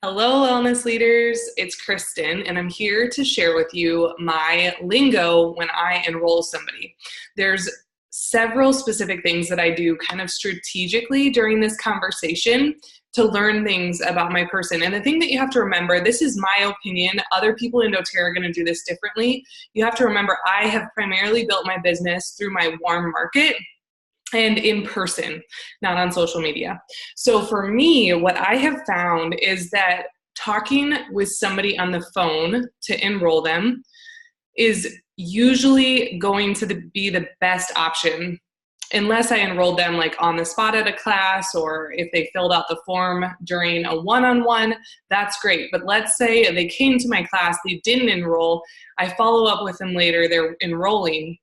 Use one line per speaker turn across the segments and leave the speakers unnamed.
Hello, wellness leaders. It's Kristen, and I'm here to share with you my lingo when I enroll somebody. There's several specific things that I do kind of strategically during this conversation to learn things about my person. And the thing that you have to remember, this is my opinion. Other people in doTERRA are going to do this differently. You have to remember I have primarily built my business through my warm market and in person, not on social media. So for me, what I have found is that talking with somebody on the phone to enroll them is usually going to be the best option, unless I enrolled them like on the spot at a class, or if they filled out the form during a one-on-one, that's great. But let's say they came to my class, they didn't enroll, I follow up with them later, they're enrolling.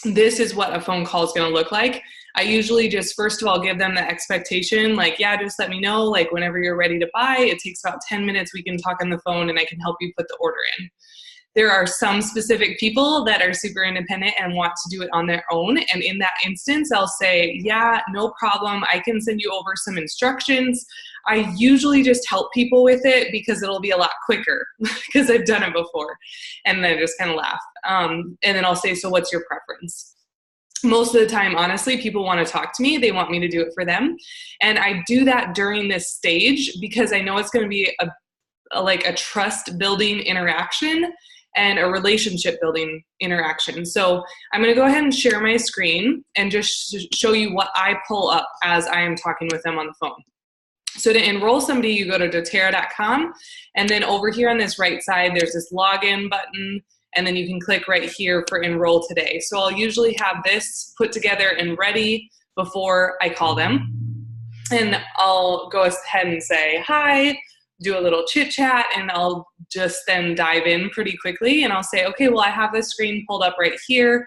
This is what a phone call is going to look like. I usually just, first of all, give them the expectation, like, yeah, just let me know, like, whenever you're ready to buy. It takes about 10 minutes. We can talk on the phone and I can help you put the order in. There are some specific people that are super independent and want to do it on their own. And in that instance, I'll say, yeah, no problem. I can send you over some instructions. I usually just help people with it because it'll be a lot quicker because I've done it before. And then I just kind of laugh. And then I'll say, so what's your preference? Most of the time, honestly, people want to talk to me. They want me to do it for them. And I do that during this stage because I know it's going to be a trust building interaction and a relationship building interaction. So I'm going to go ahead and share my screen and just show you what I pull up as I am talking with them on the phone. So to enroll somebody, you go to doTERRA.com, and then over here on this right side, there's this login button, and then you can click right here for enroll today. So I'll usually have this put together and ready before I call them. And I'll go ahead and say, hi, do a little chit chat, and I'll just then dive in pretty quickly. And I'll say, okay, well, I have this screen pulled up right here.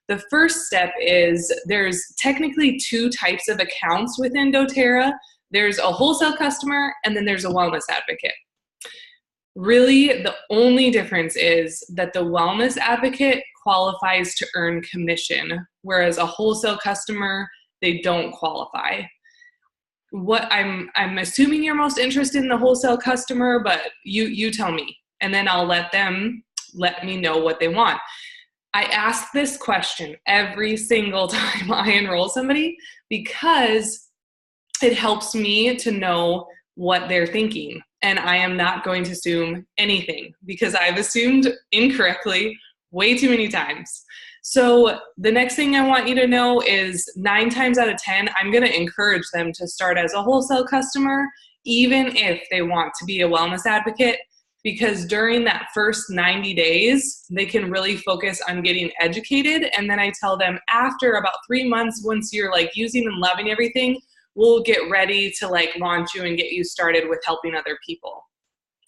The first step is there's technically two types of accounts within doTERRA. There's a wholesale customer, and then there's a wellness advocate. Really, the only difference is that the wellness advocate qualifies to earn commission, whereas a wholesale customer, they don't qualify. What I'm assuming you're most interested in the wholesale customer, but you tell me, and then I'll let me know what they want. I ask this question every single time I enroll somebody because it helps me to know what they're thinking. And I am not going to assume anything because I've assumed incorrectly way too many times. So the next thing I want you to know is 9 times out of 10, I'm going to encourage them to start as a wholesale customer, even if they want to be a wellness advocate, because during that first 90 days, they can really focus on getting educated. And then I tell them after about 3 months, once you're like using and loving everything, we'll get ready to like launch you and get you started with helping other people.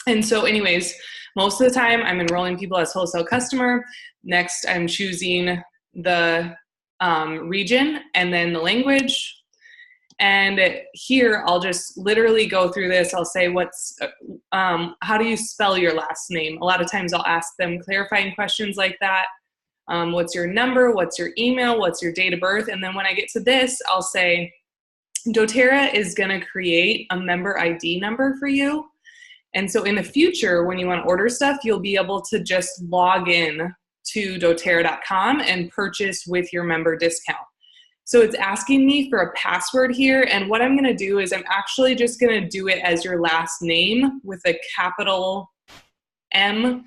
And so anyways, most of the time I'm enrolling people as wholesale customer. Next, I'm choosing the region and then the language. And here I'll just literally go through this. I'll say, how do you spell your last name? A lot of times I'll ask them clarifying questions like that. What's your number? What's your email? What's your date of birth? And then when I get to this, I'll say, doTERRA is going to create a member ID number for you. And so in the future, when you want to order stuff, you'll be able to just log in to doTERRA.com and purchase with your member discount. So it's asking me for a password here. And what I'm going to do is I'm actually just going to do it as your last name with a capital M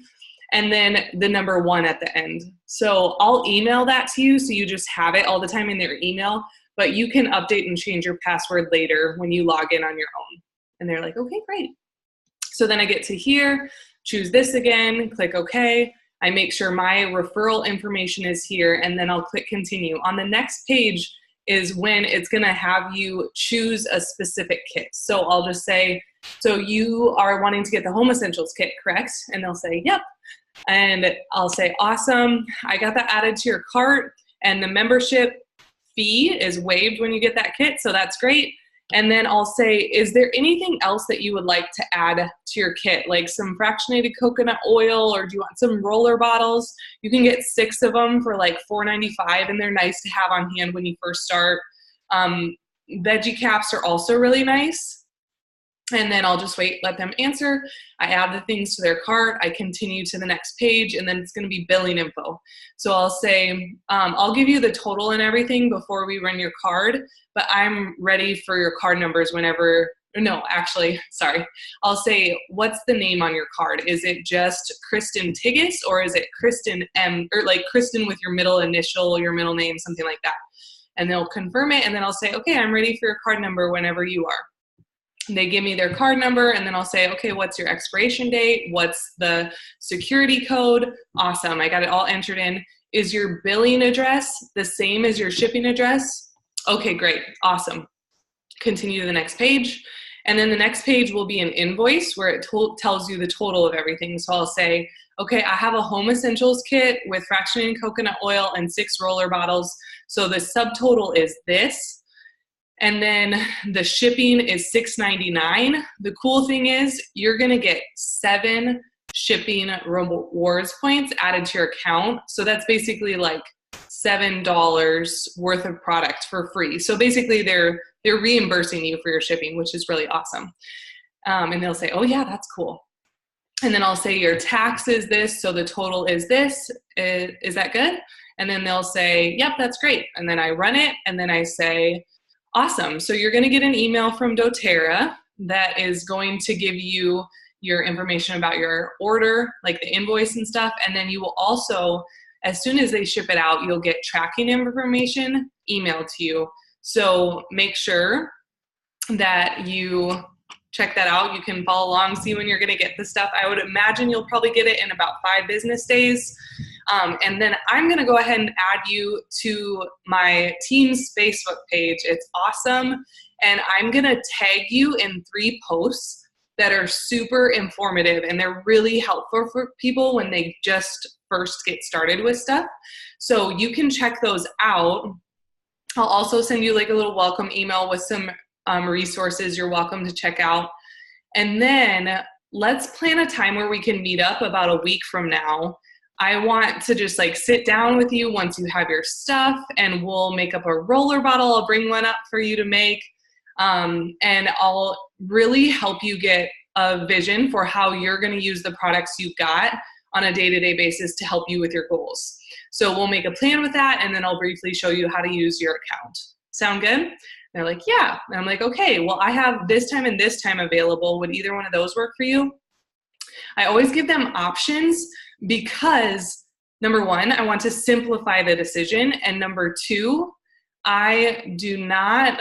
and then the number 1 at the end. So I'll email that to you so you just have it all the time in their email. But you can update and change your password later when you log in on your own. And they're like, okay, great. So then I get to here, choose this again, click OK. I make sure my referral information is here, and then I'll click continue. On the next page is when it's going to have you choose a specific kit. So I'll just say, so you are wanting to get the Home Essentials kit, correct? And they'll say, yep. And I'll say, awesome. I got that added to your cart, and the membership fee is waived when you get that kit, so that's great. And then I'll say, is there anything else that you would like to add to your kit, like some fractionated coconut oil, or do you want some roller bottles? You can get 6 of them for like $4.95, and they're nice to have on hand when you first start. Veggie caps are also really nice. And then I'll just wait, let them answer. I add the things to their cart. I continue to the next page, and then it's going to be billing info. So I'll say, I'll give you the total and everything before we run your card, but I'm ready for your card numbers whenever. No, actually, sorry. I'll say, what's the name on your card? Is it just Kristen Tiggis, or is it Kristen M, or like Kristen with your middle initial, your middle name, something like that? And they'll confirm it, and then I'll say, okay, I'm ready for your card number whenever you are. They give me their card number, and then I'll say, okay, what's your expiration date? What's the security code? Awesome, I got it all entered in. Is your billing address the same as your shipping address? Okay, great, awesome. Continue to the next page. And then the next page will be an invoice where it tells you the total of everything. So I'll say, okay, I have a home essentials kit with fractionated coconut oil and 6 roller bottles. So the subtotal is this. And then the shipping is $6.99. The cool thing is you're gonna get 7 shipping rewards points added to your account. So that's basically like $7 worth of product for free. So basically they're reimbursing you for your shipping, which is really awesome. And they'll say, oh yeah, that's cool. And then I'll say your tax is this, so the total is this. Is that good? And then they'll say, yep, that's great. And then I run it, and then I say, awesome. So you're gonna get an email from doTERRA that is going to give you your information about your order, like the invoice and stuff. And then you will also, as soon as they ship it out, you'll get tracking information emailed to you. So make sure that you check that out. You can follow along, see when you're gonna get the stuff. I would imagine you'll probably get it in about 5 business days. And then I'm gonna go ahead and add you to my team's Facebook page. It's awesome. And I'm gonna tag you in 3 posts that are super informative, and they're really helpful for people when they just first get started with stuff. So you can check those out. I'll also send you like a little welcome email with some resources you're welcome to check out. And then let's plan a time where we can meet up about a week from now. I want to just like sit down with you once you have your stuff, and we'll make up a roller bottle. I'll bring one up for you to make. And I'll really help you get a vision for how you're going to use the products you've got on a day-to-day basis to help you with your goals. So we'll make a plan with that, and then I'll briefly show you how to use your account. Sound good? They're like, yeah. And I'm like, okay, well, I have this time and this time available. Would either one of those work for you? I always give them options because, number one, I want to simplify the decision. And number two, I do not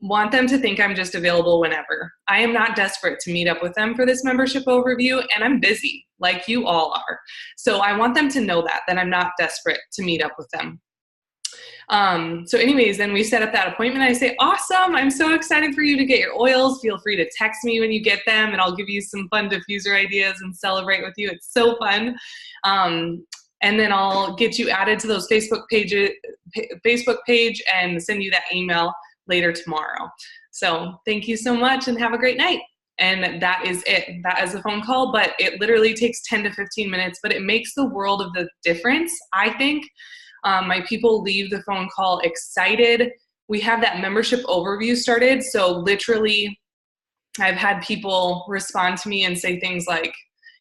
want them to think I'm just available whenever. I am not desperate to meet up with them for this membership overview, and I'm busy like you all are. So I want them to know that I'm not desperate to meet up with them. So anyways, then we set up that appointment. I say, awesome, I'm so excited for you to get your oils. Feel free to text me when you get them, and I'll give you some fun diffuser ideas and celebrate with you. It's so fun. And then I'll get you added to those Facebook page and send you that email later tomorrow. So thank you so much and have a great night. And that is it. That is a phone call, but it literally takes 10 to 15 minutes, but it makes the world of the difference, I think. My people leave the phone call excited. We have that membership overview started. So literally I've had people respond to me and say things like,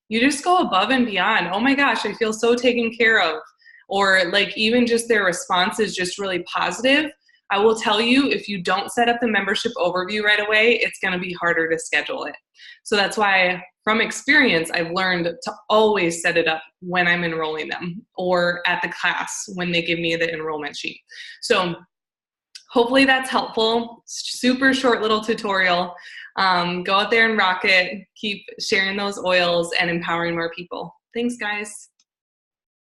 you just go above and beyond. Oh my gosh, I feel so taken care of. Or like even just their response is just really positive. I will tell you, if you don't set up the membership overview right away, it's going to be harder to schedule it. So that's why, from experience, I've learned to always set it up when I'm enrolling them or at the class when they give me the enrollment sheet. So hopefully that's helpful. Super short little tutorial. Go out there and rock it. Keep sharing those oils and empowering more people. Thanks, guys.